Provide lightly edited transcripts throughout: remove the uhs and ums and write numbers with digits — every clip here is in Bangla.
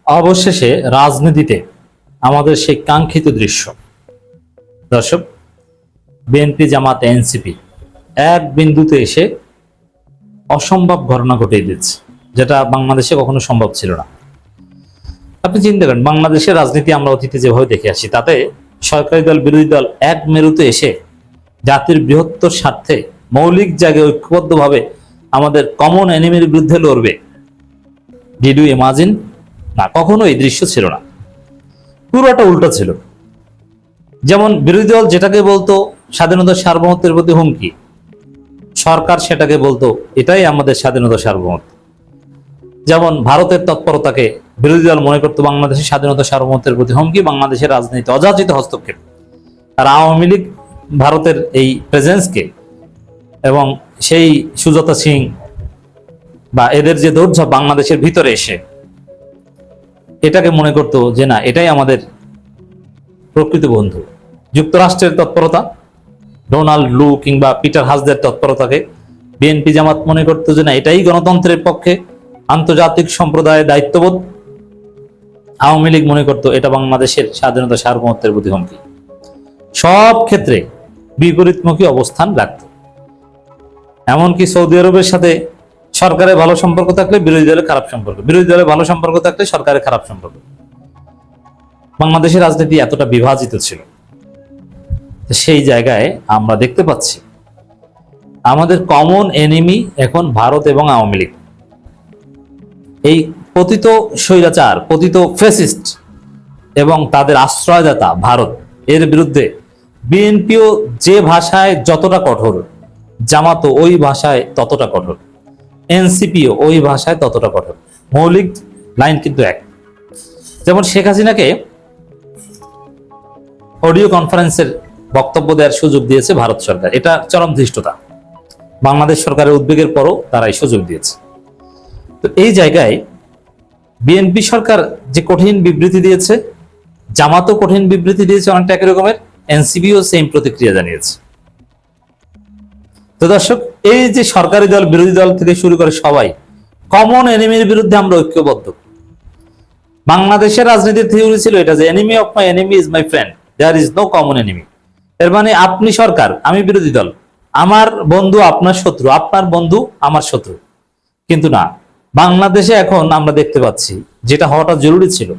অবশেষে রাজনীতিতে আমাদের সেই কাঙ্ক্ষিত দৃশ্য, দর্শক, বিএনপি জামাত এনসিপি এক বিন্দুতে এসে অসম্ভব ঘটনা ঘটিয়ে দিচ্ছে, যেটা বাংলাদেশে কখনো সম্ভব ছিল না। আপনি চিন্তা করেন, বাংলাদেশের রাজনীতি আমরা অতীতে যেভাবে দেখে আসি, তাতে সরকারি দল বিরোধী দল এক মেরুতে এসে জাতির বৃহত্তর স্বার্থে মৌলিক জায়গায় ঐক্যবদ্ধভাবে আমাদের কমন এনিমির বিরুদ্ধে লড়বে। Did you imagine? না, কখনো এই দৃশ্য ছিল না। পুরোটা উল্টো ছিল। যেমন বিরোধী দল যেটাকে বলতো স্বাধীনতা সার্বভৌমত্বের প্রতি হুমকি, সরকার সেটাকে বলতো এটাই আমাদের স্বাধীনতা সার্বভৌমত্ব। যেমন ভারতের তৎপরতাকে বিরোধী দল মনে করতো বাংলাদেশের স্বাধীনতা সার্বভৌমত্বের প্রতি হুমকি, বাংলাদেশের রাজনীতি অযাচিত হস্তক্ষেপ। আর আওয়ামী লীগ ভারতের এই প্রেজেন্সকে এবং সেই সুজাতা সিং বা এদের যে দৌড়ঝাঁপ বাংলাদেশের ভিতরে এসে এটাকে মনে করতো যে না, এটাই আমাদের প্রকৃত বন্ধু। যুক্তরাষ্ট্রের তৎপরতা, ডোনাল্ড লু কিংবা পিটার হাসদের তৎপরতাকে বিএনপি জামাত মনে করতো যে না, এটাই গণতন্ত্রের পক্ষে, আন্তর্জাতিক সম্প্রদায়ের দায়িত্ববোধ। আওয়ামী লীগ মনে করতো এটা বাংলাদেশের স্বাধীনতা সার্বভৌমত্বের প্রতি হুমকি। সব ক্ষেত্রে বিপরীতমুখী অবস্থান রাখত। এমনকি সৌদি আরবের সাথে সরকারের ভালো সম্পর্ক থাকলে বিরোধী দলের খারাপ সম্পর্ক, বিরোধী দলের ভালো সম্পর্ক থাকলে সরকারের খারাপ সম্পর্ক। বাংলাদেশের রাজনীতি এতটা বিভাজিত ছিল। সেই জায়গায় আমরা দেখতে পাচ্ছি আমাদের কমন এনিমি এখন ভারত এবং আওয়ামী লীগ। এই পতিত স্বৈরাচার, পতিত ফ্যাসিস্ট এবং তাদের আশ্রয়দাতা ভারত, এর বিরুদ্ধে বিএনপিও যে ভাষায় যতটা কঠোর, জামাতও ওই ভাষায় ততটা কঠোর, এনসিপিও ওই ভাষায় ততটা কঠোর। মৌলিক লাইন কিন্তু এক। যেমন শেখ হাসিনাকে অডিও কনফারেন্সের বক্তব্য দেওয়ার সুযোগ দিয়েছে ভারত সরকার, এটা চরম ধৃষ্টতা। বাংলাদেশ সরকারের উদ্বেগের পরও তারা এই সুযোগ দিয়েছে। তো এই জায়গায় বিএনপি সরকার যে কঠিন বিবৃতি দিয়েছে, জামাতও কঠিন বিবৃতি দিয়েছে অনেকটা একই রকমের, এনসিপিও সেম প্রতিক্রিয়া জানিয়েছে। তো দর্শক, এই যে সরকারি দল বিরোধী দল থেকে শুরু করে সবাই কমন এনিমির বিরুদ্ধে আমরা ঐক্যবদ্ধ। বাংলাদেশের রাজনীতির থিওরি ছিল এটা যে enemy of my enemy is my friend, there is no common enemy. এর মানে আপনি সরকার, আমি বিরোধী দল, আমার বন্ধু আপনার শত্রু, আপনার বন্ধু আমার শত্রু। কিন্তু না, বাংলাদেশে এখন আমরা দেখতে পাচ্ছি যেটা হওয়াটা জরুরি ছিল,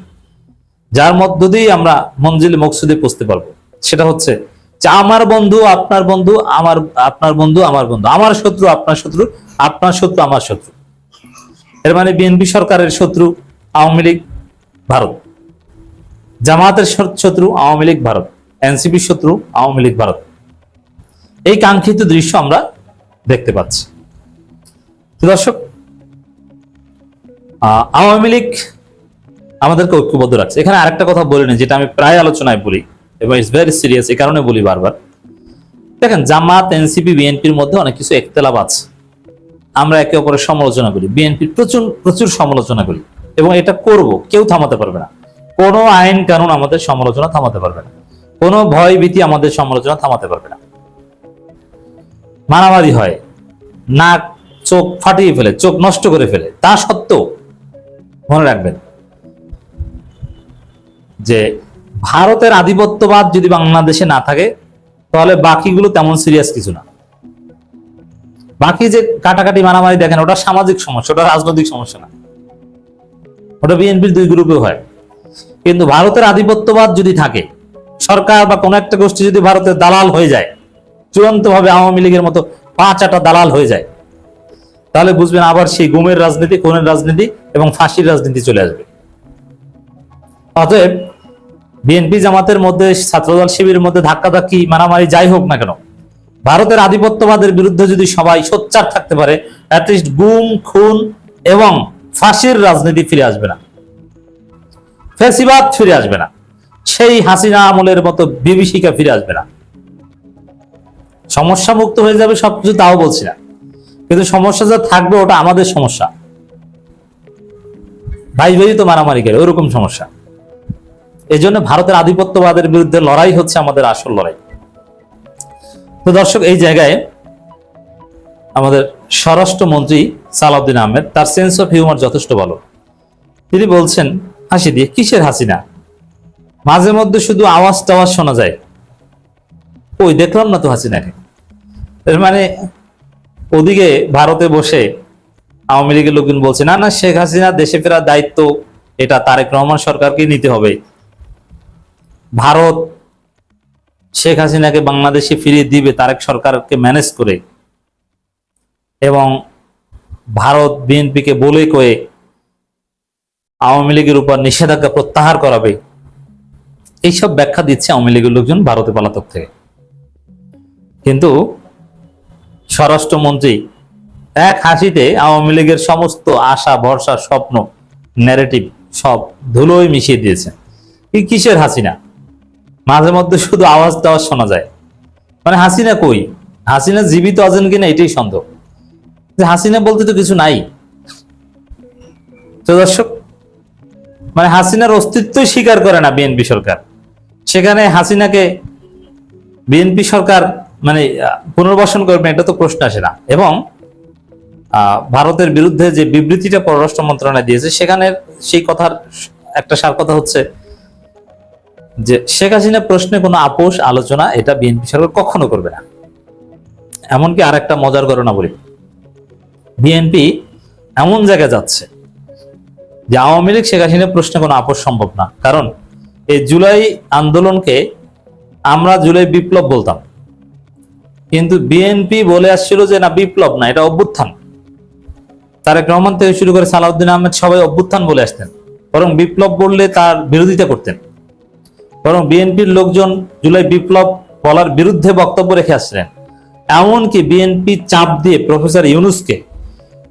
যার মধ্য দিয়ে আমরা মঞ্জিল মকসুদে পৌঁছতে পারবো, সেটা হচ্ছে যে আমার বন্ধু আপনার বন্ধু, আমার আপনার বন্ধু আমার বন্ধু, আমার শত্রু আপনার শত্রু, আপনার শত্রু আমার শত্রু। এর মানে বিএনপি সরকারের শত্রু আওয়ামী লীগ ভারত, জামাতের শত্রু আওয়ামী লীগ ভারত, এনসিপির শত্রু আওয়ামী লীগ ভারত। এই কাঙ্ক্ষিত দৃশ্য আমরা দেখতে পাচ্ছি। দর্শক, আওয়ামী লীগ আমাদেরকে ঐক্যবদ্ধ রাখছে। এখানে আরেকটা কথা বলে নেই, যেটা আমি প্রায় আলোচনায় বলি এবং ইটস ভেরি সিরিয়াস, এই কারণে বলি বারবার। দেখেন, জামাত এনসিপি বিএনপির মধ্যে অনেক কিছু একতলাপ আছে, আমরা একে অপরের সমালোচনা করি, বিএনপির প্রচুর প্রচুর সমালোচনা করি এবং এটা করব, কেউ থামাতে পারবে না। কোনো আইন কানুন আমাদের সমালোচনা থামাতে পারবে না, কোনো ভয় ভীতি আমাদের সমালোচনা থামাতে পারবে না। মারামারি হয়, নাক চোখ ফাটিয়ে ফেলে, চোখ নষ্ট করে ফেলে, তা সত্ত্বেও মনে রাখবেন যে ভারতের আধিপত্যবাদ যদি বাংলাদেশে না থাকে, তাহলে বাকিগুলো তেমন সিরিয়াস কিছু না। বাকি যে কাটাকাটি মারামারি দেখেন, ওটা সামাজিক সমস্যা, ওটা রাজনৈতিক সমস্যা না, ওটা বিএনপির দুই গ্রুপে হয়। কিন্তু ভারতের আধিপত্যবাদ যদি থাকে, সরকার বা কোনো একটা গোষ্ঠী যদি ভারতের দালাল হয়ে যায়, চূড়ান্ত ভাবে আওয়ামী লীগের মতো 5-8টা দালাল হয়ে যায়, তাহলে বুঝবেন আবার সেই গুমের রাজনীতি, খুনের রাজনীতি এবং ফাঁসির রাজনীতি চলে আসবে। অতএব বিএনপি জামাতের মধ্যে, ছাত্রদল শিবিরের মধ্যে ধাক্কাধাক্কি মারামারি যাই হোক না কেন, ভারতের আধিপত্যবাদের বিরুদ্ধে যদি সবাই সোচ্চার থাকতে পারে, অ্যাটলিস্ট গুম খুন এবং ফাঁসির রাজনীতি ফিরে আসবে না, ফ্যাসিবাদ ফিরে আসবে না, সেই হাসিনা আমলের মতো বিভীষিকা ফিরে আসবে না। সমস্যা মুক্ত হয়ে যাবে সবকিছু, তাও বলছি না, কিন্তু সমস্যা যা থাকবে ওটা আমাদের সমস্যা। ভাই ভাই তো মারামারি করে, ওরকম সমস্যা। এই জন্য ভারতের আধিপত্যবাদের বিরুদ্ধে লড়াই হচ্ছে আমাদের আসল লড়াই। তো দর্শক, এই জায়গায় আমাদের স্বরাষ্ট্রমন্ত্রী সালাউদ্দিন আহমেদ, তার সেন্স অফ হিউমার যথেষ্ট ভালো। তিনি বলছেন, হাসি দিয়ে। কিসের হাসিনা? মাঝে মধ্যে শুধু আওয়াজ টাওয়াজ শোনা যায়, ওই দেখলাম না তো হাসিনাকে। এর মানে ওদিকে ভারতে বসে আওয়ামী লীগের লোকজন বলছে না না, শেখ হাসিনা দেশে ফেরার দায়িত্ব এটা তারেক রহমান সরকারকে নিতে হবে। ভারত শেখ হাসিনাকে বাংলাদেশে ফিরিয়ে দিবে তারেক সরকারকে ম্যানেজ করে, এবং ভারত বিএনপিকে বলে কয়ে আওয়ামী লীগের উপর নিষেধাজ্ঞা প্রত্যাহার করাবে। এইসব ব্যাখ্যা দিচ্ছে আওয়ামী লীগের লোকজন ভারতে পলাতক থেকে। কিন্তু স্বরাষ্ট্রমন্ত্রী এক হাসিতে আওয়ামী লীগের সমস্ত আশা ভরসা স্বপ্ন ন্যারেটিভ সব ধুলোয় মিশিয়ে দিয়েছে। কিসের হাসিনা? মাঝে মধ্যে শুধু আওয়াজ টাওয়াজ শোনা যায়। মানে হাসিনা কই? হাসিনা জীবিত আছেন কিনা এটাই সন্দেহ, যে হাসিনা বলতে তো কিছু নাই। তো দর্শক, মানে হাসিনার অস্তিত্বই স্বীকার করে না বিএনপি সরকার। সেখানে হাসিনাকে বিএনপি সরকার মানে পুনর্বাসন করবে, এটা তো প্রশ্ন আসে না। এবং ভারতের বিরুদ্ধে যে বিবৃতিটা পররাষ্ট্র মন্ত্রণালয় দিয়েছে, সেখানে সেই কথার একটা সার কথা হচ্ছে যে শেখ হাসিনা প্রশ্নে কোনো আপোষ আলোচনা এটা বিএনপি সরকার কখনো করবে না। এমনকি আর একটা মজার ঘটনা বলি, বিএনপি এমন জায়গায় যাচ্ছে যে আওয়ামী লীগ শেখ হাসিনা প্রশ্নে কোনো আপোষ সম্ভব না। কারণ এই জুলাই আন্দোলনকে আমরা জুলাই বিপ্লব বলতাম, কিন্তু বিএনপি বলে আসছিল যে না বিপ্লব না, এটা অভ্যুত্থান। তারেক রহমান থেকে শুরু করে সালাউদ্দিন আহমেদ সবাই অভ্যুত্থান বলে আসতেন, বরং বিপ্লব বললে তার বিরোধিতা করতেন। বরং বিএনপির লোকজন জুলাই বিপ্লব বলার বিরুদ্ধে বক্তব্য রেখে আসছিলেন। এমনকি বিএনপি চাপ দিয়ে প্রফেসর ইউনূসকে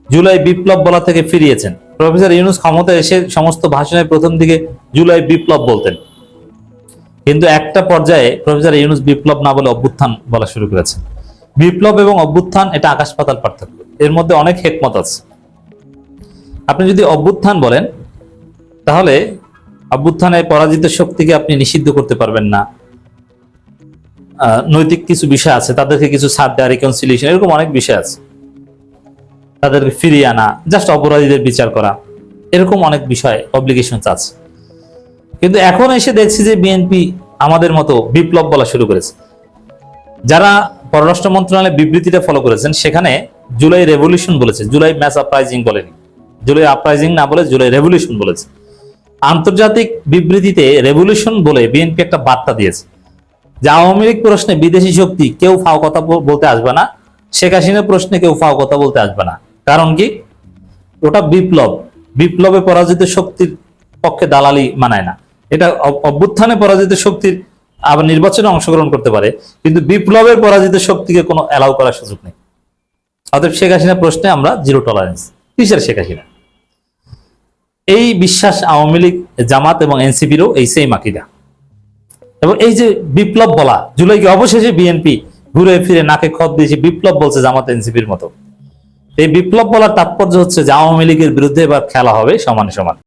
জুলাই বিপ্লব বলা থেকে ফিরিয়েছেন। প্রফেসর ইউনূস ক্ষমতায় এসে সমস্ত ভাষণের প্রথম দিকে জুলাই বিপ্লব বলতেন, কিন্তু একটা পর্যায়ে প্রফেসর ইউনূস বিপ্লব না বলে অভ্যুত্থান বলা শুরু করেছেন। বিপ্লব এবং অভ্যুত্থান এটা আকাশ পাতাল পার্থক্য, এর মধ্যে অনেক হিকমত আছে। আপনি যদি অভ্যুত্থান বলেন, তাহলে অভ্যুত্থানে পরাজিত শক্তিকে আপনি নিষিদ্ধ করতে পারবেন না। নৈতিক কিছু বিষয় আছে, তাদেরকে কিছু ছাড় দেওয়া, রিকনসিলিয়েশন, এরকম অনেক বিষয় আছে। তাদেরকে ফিরিয়ে আনা, জাস্ট অপরাধীদের বিচার করা, এরকম অনেক বিষয় অব্লিগেশন আছে। কিন্তু এখন এসে দেখছি যে বিএনপি আমাদের মতো বিপ্লব বলা শুরু করেছে। যারা পররাষ্ট্র মন্ত্রণালয়ের বিবৃতিটা ফলো করেছেন, সেখানে জুলাই রেভলিউশন বলেছে, জুলাই ম্যাস আপরাইজিং বলেনি। জুলাই আপরাইজিং না বলে জুলাই রেভলিউশন বলেছে। আন্তর্জাতিক বিবৃতিতে রেভলিউশন বলে বিএনপি একটা বার্তা দিয়েছে যে আওয়ামী লীগ প্রশ্নে বিদেশি শক্তি কেউ ফাও কথা বলতে আসবে না, শেখ হাসিনা প্রশ্নে কেউ ফাও কথা বলতে আসবে না। কারণ কি? ওটা বিপ্লব, বিপ্লবে পরাজিত শক্তির পক্ষে দালালি মানায় না। এটা অভ্যুত্থানে পরাজিত শক্তির আবার নির্বাচনে অংশগ্রহণ করতে পারে, কিন্তু বিপ্লবের পরাজিত শক্তিকে কোনো অ্যালাউ করার সুযোগ নেই। অতএব শেখ হাসিনা প্রশ্নে আমরা জিরো টলারেন্স। কিসের শেখ হাসিনা? এই বিশ্বাস আওয়ামী লীগ, জামাত এবং এনসিপিরও এই সেম আকীদা। এবং এই যে বিপ্লব বলা, জুলাইকে অবশেষে বিএনপি ঘুরে ফিরে নাকে খত দিয়েছে বিপ্লব বলছে জামাত এনসিপির মতো। এই বিপ্লব বলার তাৎপর্য হচ্ছে যে আওয়ামী লীগের বিরুদ্ধে এবার খেলা হবে সমানে সমান।